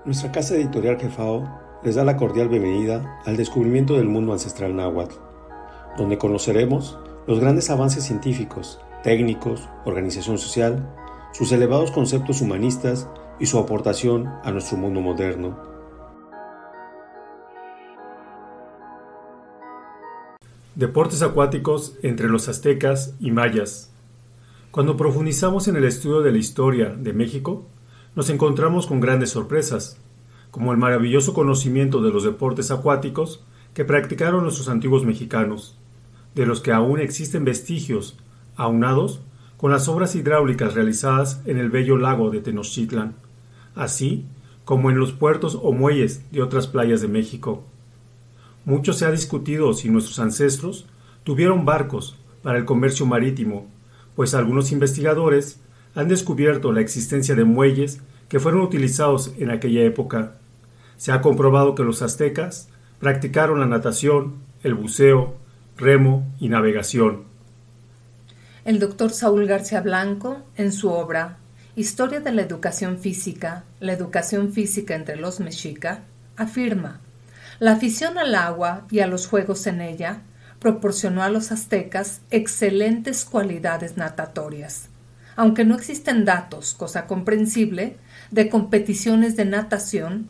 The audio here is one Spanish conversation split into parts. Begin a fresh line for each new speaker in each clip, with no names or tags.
Nuestra casa editorial Jefao les da la cordial bienvenida al descubrimiento del mundo ancestral náhuatl, donde conoceremos los grandes avances científicos, técnicos, organización social, sus elevados conceptos humanistas y su aportación a nuestro mundo moderno. Deportes acuáticos entre los aztecas y mayas. Cuando profundizamos en el estudio de la historia de México, nos encontramos con grandes sorpresas, como el maravilloso conocimiento de los deportes acuáticos que practicaron nuestros antiguos mexicanos, de los que aún existen vestigios, aunados con las obras hidráulicas realizadas en el bello lago de Tenochtitlan, así como en los puertos o muelles de otras playas de México. Mucho se ha discutido si nuestros ancestros tuvieron barcos para el comercio marítimo, pues algunos investigadores han descubierto la existencia de muelles que fueron utilizados en aquella época. Se ha comprobado que los aztecas practicaron la natación, el buceo, remo y navegación.
El doctor Saúl García Blanco, en su obra Historia de la educación física entre los mexica, afirma: la afición al agua y a los juegos en ella proporcionó a los aztecas excelentes cualidades natatorias. Aunque no existen datos, cosa comprensible, de competiciones de natación,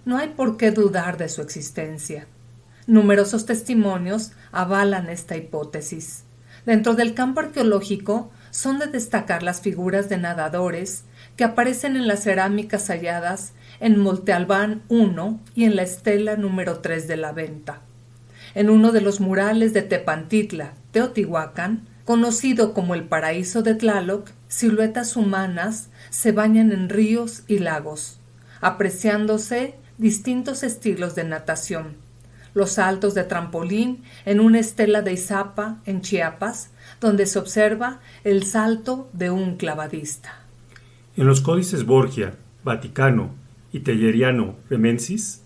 no hay por qué dudar de su existencia. Numerosos testimonios avalan esta hipótesis. Dentro del campo arqueológico son de destacar las figuras de nadadores que aparecen en las cerámicas halladas en Monte Albán I y en la estela número 3 de la Venta. En uno de los murales de Tepantitla, Teotihuacán, conocido como el paraíso de Tlaloc, siluetas humanas se bañan en ríos y lagos, apreciándose distintos estilos de natación. Los saltos de trampolín en una estela de Izapa, en Chiapas, donde se observa el salto de un clavadista.
En los códices Borgia, Vaticano y Telleriano Remensis,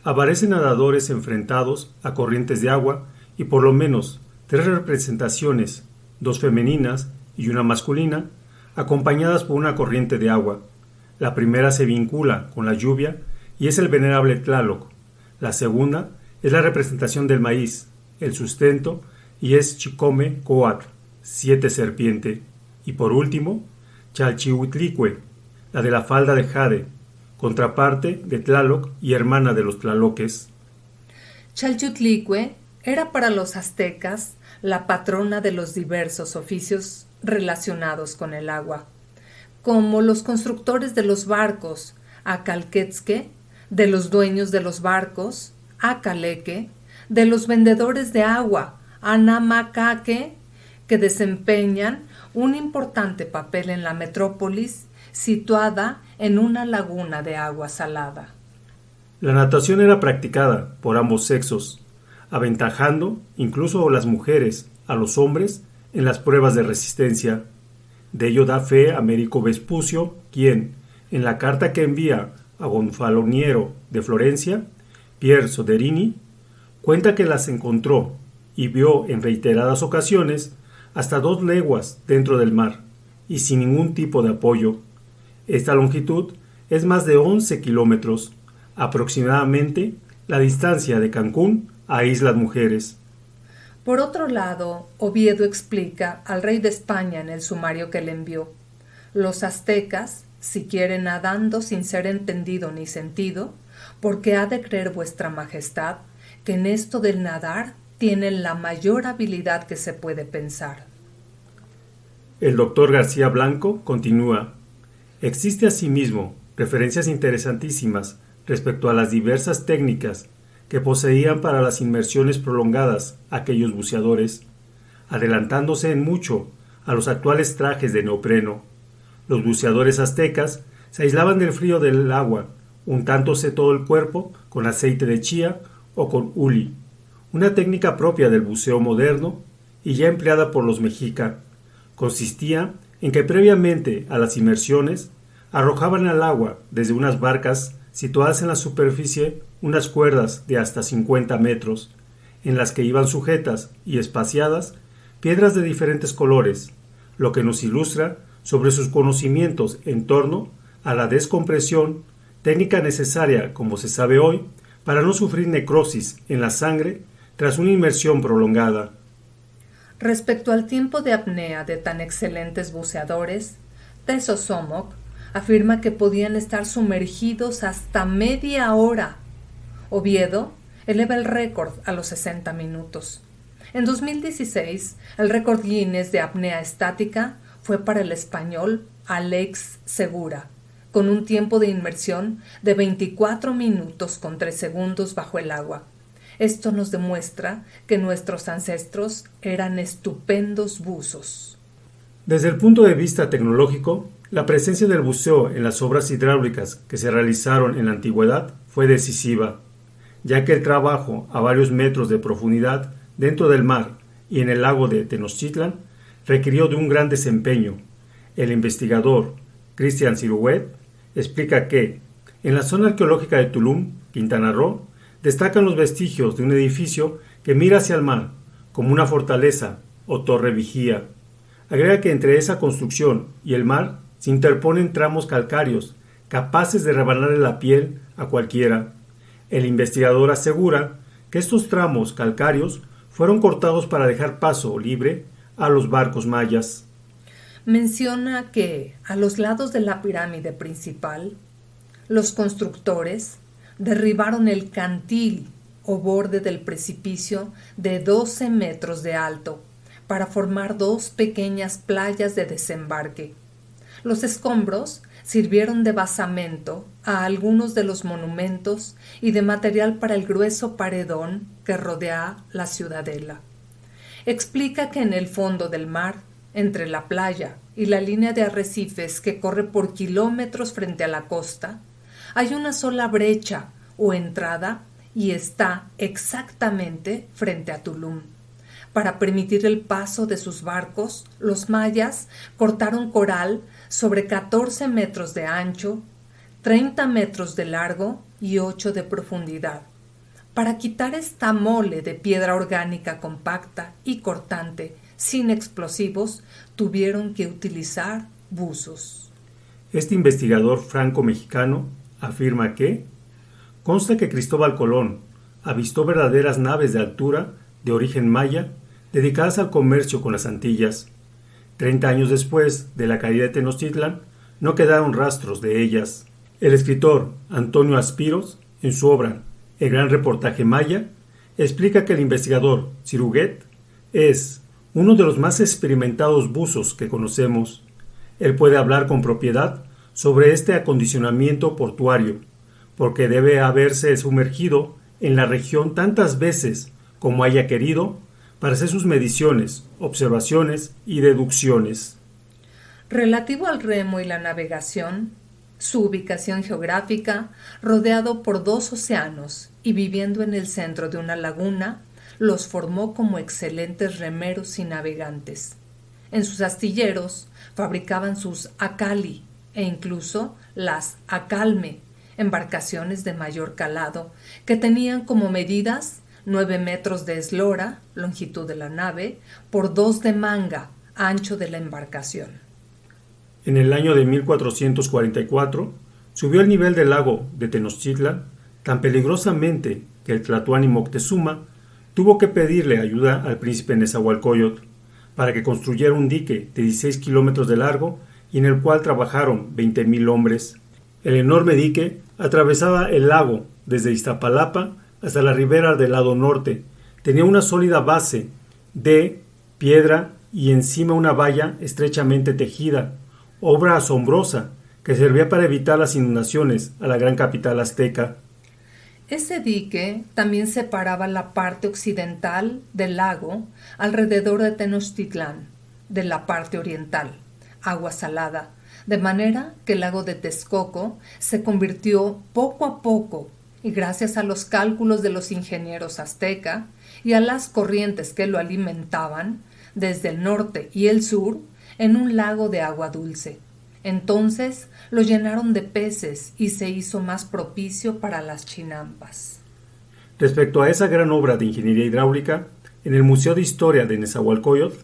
aparecen nadadores enfrentados a corrientes de agua y por lo menos 3 representaciones, 2 femeninas y una masculina, acompañadas por una corriente de agua. La primera se vincula con la lluvia y es el venerable Tlaloc. La segunda es la representación del maíz, el sustento, y es Chicome Coatl, 7 serpiente. Y por último, Chalchihuitlicue, la de la falda de jade, contraparte de Tlaloc y hermana de los tlaloques.
Chalchihuitlicue era para los aztecas la patrona de los diversos oficios relacionados con el agua, como los constructores de los barcos, Acalquetzque, de los dueños de los barcos, Acaleque, de los vendedores de agua, Anamacaque, que desempeñan un importante papel en la metrópolis situada en una laguna de agua salada.
La natación era practicada por ambos sexos, aventajando incluso a las mujeres a los hombres en las pruebas de resistencia. De ello da fe Américo Vespucio, quien, en la carta que envía a Gonfaloniero de Florencia, Pier Soderini, cuenta que las encontró y vio en reiteradas ocasiones hasta 2 leguas dentro del mar y sin ningún tipo de apoyo. Esta longitud es más de 11 kilómetros, aproximadamente la distancia de Cancún a Islas Mujeres.
Por otro lado, Oviedo explica al rey de España en el sumario que le envió: los aztecas, si quieren nadando sin ser entendido ni sentido, porque ha de creer vuestra majestad que en esto del nadar tienen la mayor habilidad que se puede pensar.
El doctor García Blanco continúa: existe asimismo referencias interesantísimas respecto a las diversas técnicas que poseían para las inmersiones prolongadas aquellos buceadores, adelantándose en mucho a los actuales trajes de neopreno. Los buceadores aztecas se aislaban del frío del agua, untándose todo el cuerpo con aceite de chía o con uli, una técnica propia del buceo moderno y ya empleada por los mexica. Consistía en que previamente a las inmersiones arrojaban al agua desde unas barcas situadas en la superficie unas cuerdas de hasta 50 metros, en las que iban sujetas y espaciadas piedras de diferentes colores, lo que nos ilustra sobre sus conocimientos en torno a la descompresión técnica necesaria, como se sabe hoy, para no sufrir necrosis en la sangre tras una inmersión prolongada.
Respecto al tiempo de apnea de tan excelentes buceadores, Teso Somok afirma que podían estar sumergidos hasta media hora. Oviedo eleva el récord a los 60 minutos. En 2016, el récord Guinness de apnea estática fue para el español Alex Segura, con un tiempo de inmersión de 24 minutos con 3 segundos bajo el agua. Esto nos demuestra que nuestros ancestros eran estupendos buzos.
Desde el punto de vista tecnológico, la presencia del buceo en las obras hidráulicas que se realizaron en la antigüedad fue decisiva, ya que el trabajo a varios metros de profundidad dentro del mar y en el lago de Tenochtitlan requirió de un gran desempeño. El investigador Christian Siruguet explica que, en la zona arqueológica de Tulum, Quintana Roo, destacan los vestigios de un edificio que mira hacia el mar, como una fortaleza o torre vigía. Agrega que entre esa construcción y el mar se interponen tramos calcáreos, capaces de rebanarle la piel a cualquiera. El investigador asegura que estos tramos calcáreos fueron cortados para dejar paso libre a los barcos mayas.
Menciona que, a los lados de la pirámide principal, los constructores derribaron el cantil o borde del precipicio de 12 metros de alto para formar 2 pequeñas playas de desembarque. Los escombros sirvieron de basamento a algunos de los monumentos y de material para el grueso paredón que rodea la ciudadela. Explica que en el fondo del mar, entre la playa y la línea de arrecifes que corre por kilómetros frente a la costa, hay una sola brecha o entrada y está exactamente frente a Tulum. Para permitir el paso de sus barcos, los mayas cortaron coral sobre 14 metros de ancho, 30 metros de largo y 8 de profundidad. Para quitar esta mole de piedra orgánica compacta y cortante, sin explosivos, tuvieron que utilizar buzos.
Este investigador franco-mexicano afirma que consta que Cristóbal Colón avistó verdaderas naves de altura de origen maya dedicadas al comercio con las Antillas. 30 años después de la caída de Tenochtitlan, no quedaron rastros de ellas. El escritor Antonio Aspiros, en su obra El gran reportaje maya, explica que el investigador Siruguet es uno de los más experimentados buzos que conocemos. Él puede hablar con propiedad sobre este acondicionamiento portuario, porque debe haberse sumergido en la región tantas veces como haya querido para hacer sus mediciones, observaciones y deducciones.
Relativo al remo y la navegación, su ubicación geográfica, rodeado por 2 océanos y viviendo en el centro de una laguna, los formó como excelentes remeros y navegantes. En sus astilleros fabricaban sus acali e incluso las acalme, embarcaciones de mayor calado, que tenían como medidas 9 metros de eslora, longitud de la nave, por 2 de manga, ancho de la embarcación.
En el año de 1444, subió el nivel del lago de Tenochtitlan tan peligrosamente que el tlatoani Moctezuma tuvo que pedirle ayuda al príncipe Nezahualcóyotl para que construyera un dique de 16 kilómetros de largo y en el cual trabajaron 20,000 hombres. El enorme dique atravesaba el lago desde Iztapalapa hasta la ribera del lado norte. Tenía una sólida base de piedra y encima una valla estrechamente tejida, obra asombrosa que servía para evitar las inundaciones a la gran capital azteca.
Ese dique también separaba la parte occidental del lago alrededor de Tenochtitlán de la parte oriental, agua salada, de manera que el lago de Texcoco se convirtió poco a poco, y gracias a los cálculos de los ingenieros azteca y a las corrientes que lo alimentaban, desde el norte y el sur, en un lago de agua dulce. Entonces lo llenaron de peces y se hizo más propicio para las chinampas.
Respecto a esa gran obra de ingeniería hidráulica, en el Museo de Historia de Nezahualcóyotl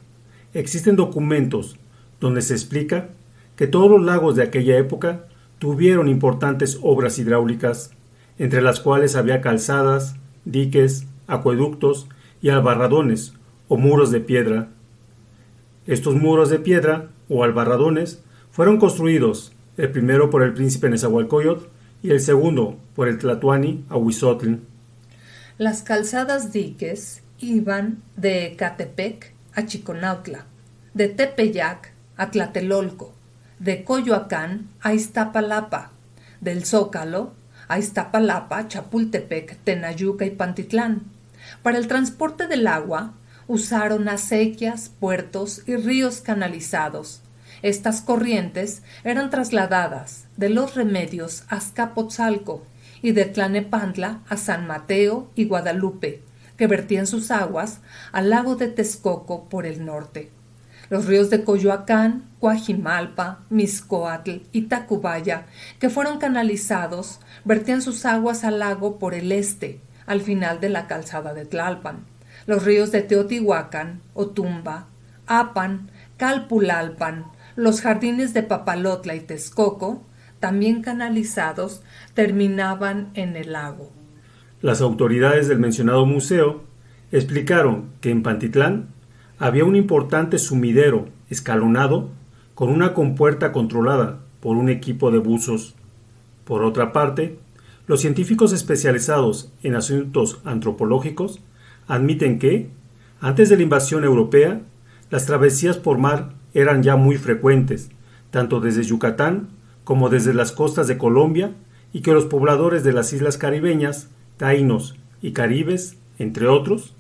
existen documentos donde se explica que todos los lagos de aquella época tuvieron importantes obras hidráulicas, entre las cuales había calzadas, diques, acueductos y albarradones o muros de piedra. Estos muros de piedra o albarradones fueron construidos, el primero por el príncipe Nezahualcóyotl y el segundo por el tlatoani Ahuizotl.
Las calzadas diques iban de Ecatepec a Chiconautla, de Tepeyac a Tlatelolco, de Coyoacán a Iztapalapa, del Zócalo a Iztapalapa, Chapultepec, Tenayuca y Pantitlán. Para el transporte del agua usaron acequias, puertos y ríos canalizados. Estas corrientes eran trasladadas de Los Remedios a Azcapotzalco y de Tlanepantla a San Mateo y Guadalupe, que vertían sus aguas al lago de Texcoco por el norte. Los ríos de Coyoacán, Coajimalpa, Mixcoatl y Tacubaya, que fueron canalizados, vertían sus aguas al lago por el este, al final de la calzada de Tlalpan. Los ríos de Teotihuacán, Otumba, Apan, Calpulalpan, los jardines de Papalotla y Texcoco, también canalizados, terminaban en el lago.
Las autoridades del mencionado museo explicaron que en Pantitlán había un importante sumidero escalonado con una compuerta controlada por un equipo de buzos. Por otra parte, los científicos especializados en asuntos antropológicos admiten que, antes de la invasión europea, las travesías por mar eran ya muy frecuentes, tanto desde Yucatán como desde las costas de Colombia, y que los pobladores de las islas caribeñas, taínos y caribes, entre otros,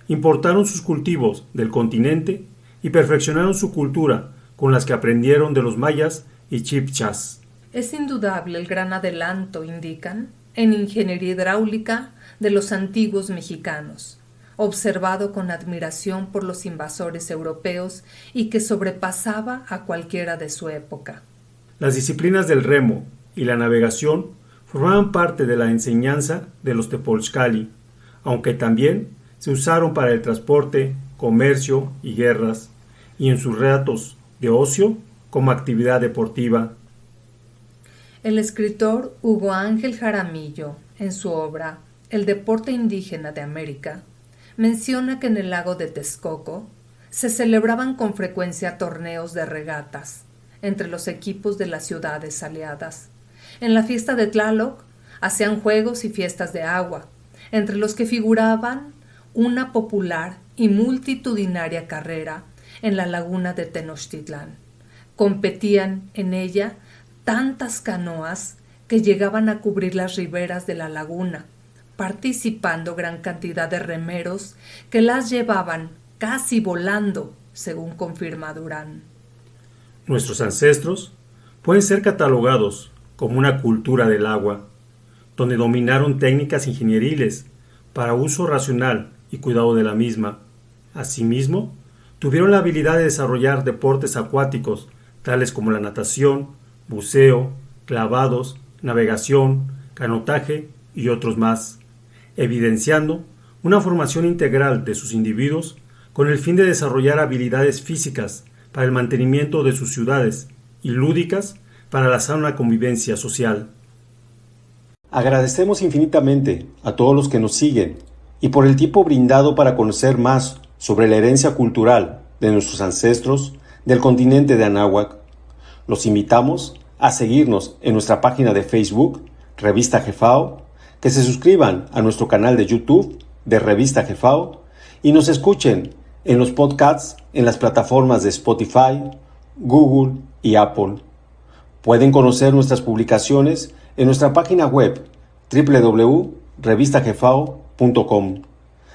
importaron sus cultivos del continente y perfeccionaron su cultura con las que aprendieron de los mayas y chibchas.
Es indudable el gran adelanto, indican, en ingeniería hidráulica de los antiguos mexicanos, observado con admiración por los invasores europeos y que sobrepasaba a cualquiera de su época.
Las disciplinas del remo y la navegación formaban parte de la enseñanza de los Tepolxcali, aunque también se usaron para el transporte, comercio y guerras, y en sus ratos de ocio como actividad deportiva.
El escritor Hugo Ángel Jaramillo, en su obra El deporte indígena de América, menciona que en el lago de Texcoco se celebraban con frecuencia torneos de regatas entre los equipos de las ciudades aliadas. En la fiesta de Tlaloc hacían juegos y fiestas de agua, entre los que figuraban una popular y multitudinaria carrera en la laguna de Tenochtitlán. Competían en ella tantas canoas que llegaban a cubrir las riberas de la laguna, participando gran cantidad de remeros que las llevaban casi volando, según confirma Durán.
Nuestros ancestros pueden ser catalogados como una cultura del agua, donde dominaron técnicas ingenieriles para uso racional y cuidado de la misma. Asimismo, tuvieron la habilidad de desarrollar deportes acuáticos, tales como la natación, buceo, clavados, navegación, canotaje y otros más, evidenciando una formación integral de sus individuos con el fin de desarrollar habilidades físicas para el mantenimiento de sus ciudades y lúdicas para la sana convivencia social.
Agradecemos infinitamente a todos los que nos siguen y por el tiempo brindado para conocer más sobre la herencia cultural de nuestros ancestros del continente de Anáhuac. Los invitamos a seguirnos en nuestra página de Facebook, Revista Jefao, que se suscriban a nuestro canal de YouTube de Revista Jefao y nos escuchen en los podcasts en las plataformas de Spotify, Google y Apple. Pueden conocer nuestras publicaciones en nuestra página web www.revistajefao.com.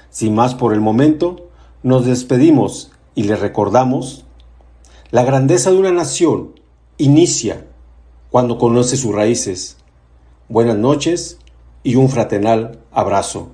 Sin más por el momento, nos despedimos y les recordamos: la grandeza de una nación inicia cuando conoce sus raíces. Buenas noches y un fraternal abrazo.